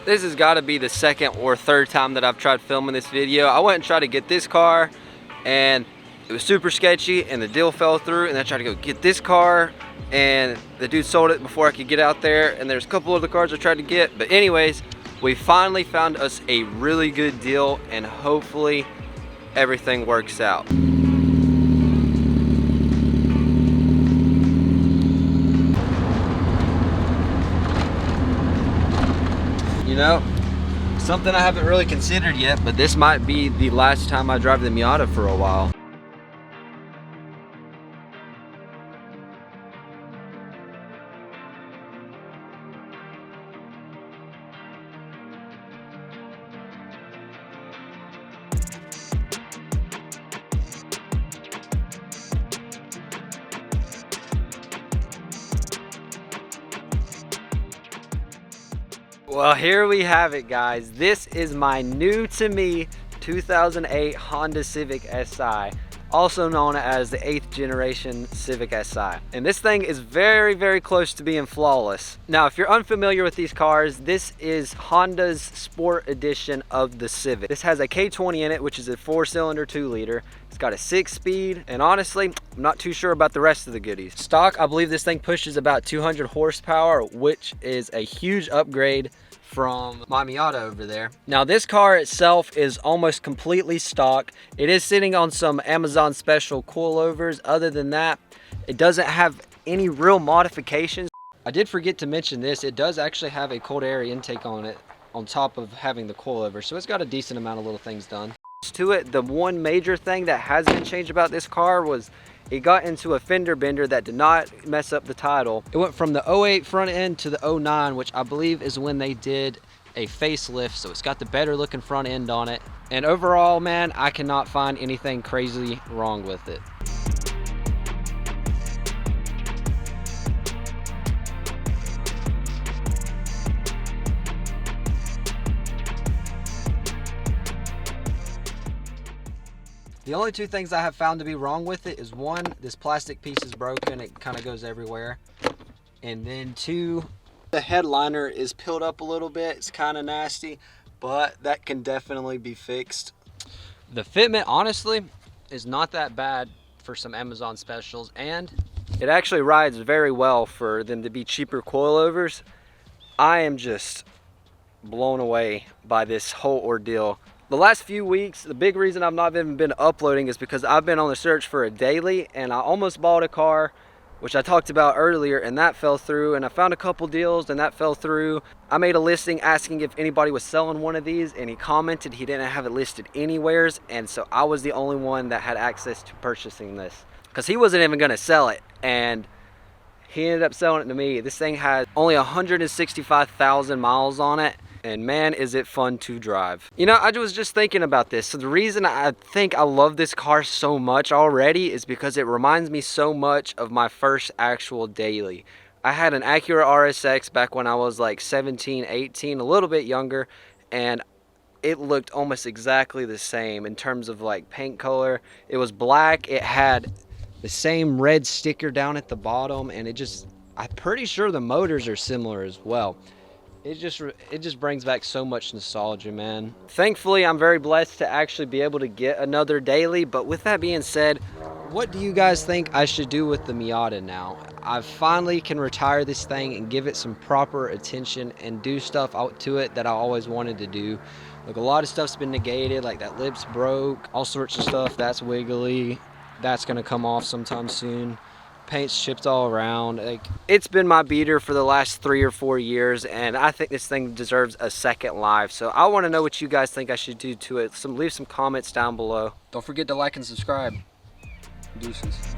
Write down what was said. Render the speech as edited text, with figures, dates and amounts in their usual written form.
This has got to be the second or third time that I've tried filming this video. I went and tried to get this car and it was super sketchy and the deal fell through, and I tried to go get this car and the dude sold it before I could get out there, and there's a couple other cars I tried to get. But anyways, we finally found us a really good deal and hopefully everything works out. You know, something I haven't really considered yet, but this might be the last time I drive the Miata for a while. Well, here we have it, guys. This is my new to me 2008 Honda Civic Si, also known as the 8th generation Civic Si. And this thing is very, very close to being flawless. Now, if you're unfamiliar with these cars, this is Honda's Sport Edition of the Civic. This has a K20 in it, which is a 4-cylinder 2-liter. It's got a 6-speed, and honestly, I'm not too sure about the rest of the goodies. Stock, I believe this thing pushes about 200 horsepower, which is a huge upgrade from my Miata over there. Now, this car itself is almost completely stock. It is sitting on some Amazon special coilovers. Other than that, it doesn't have any real modifications. I did forget to mention this. It does actually have a cold air intake on it on top of having the coilover, so it's got a decent amount of little things done to it. The one major thing that has been changed about this car was it got into a fender bender that did not mess up the title. It went from the 08 front end to the 09, which I believe is when they did a facelift, so it's got the better looking front end on it. And overall, man, I cannot find anything crazy wrong with it. The only two things I have found to be wrong with it is, one, this plastic piece is broken. It kind of goes everywhere. And then two, the headliner is peeled up a little bit. It's kind of nasty, but that can definitely be fixed. The fitment, honestly, is not that bad for some Amazon specials, and it actually rides very well for them to be cheaper coilovers. I am just blown away by this whole ordeal. The last few weeks, the big reason I've not even been uploading is because I've been on the search for a daily, and I almost bought a car, which I talked about earlier, and that fell through. And I found a couple deals and that fell through. I made a listing asking if anybody was selling one of these, and he commented he didn't have it listed anywheres, and so I was the only one that had access to purchasing this because he wasn't even going to sell it, and he ended up selling it to me. This thing has only 165,000 miles on it, and man, is it fun to drive. You know, I was just thinking about this. So the reason I think I love this car so much already is because it reminds me so much of my first actual daily. I had an Acura RSX back when I was like 17, 18, a little bit younger, and it looked almost exactly the same in terms of like paint color. It was black, it had the same red sticker down at the bottom, and I'm pretty sure the motors are similar as well. It just brings back so much nostalgia, man. Thankfully, I'm very blessed to actually be able to get another daily. But with that being said, what do you guys think I should do with the Miata now? I finally can retire this thing and give it some proper attention and do stuff out to it that I always wanted to do. Like, a lot of stuff's been negated, like that lip's broke, all sorts of stuff that's wiggly. That's gonna come off sometime soon. Paint's chipped all around. Like, it's been my beater for the last 3 or 4 years, and I think this thing deserves a second life. So I want to know what you guys think I should do to it. Leave some comments down below. Don't forget to like and subscribe. Deuces.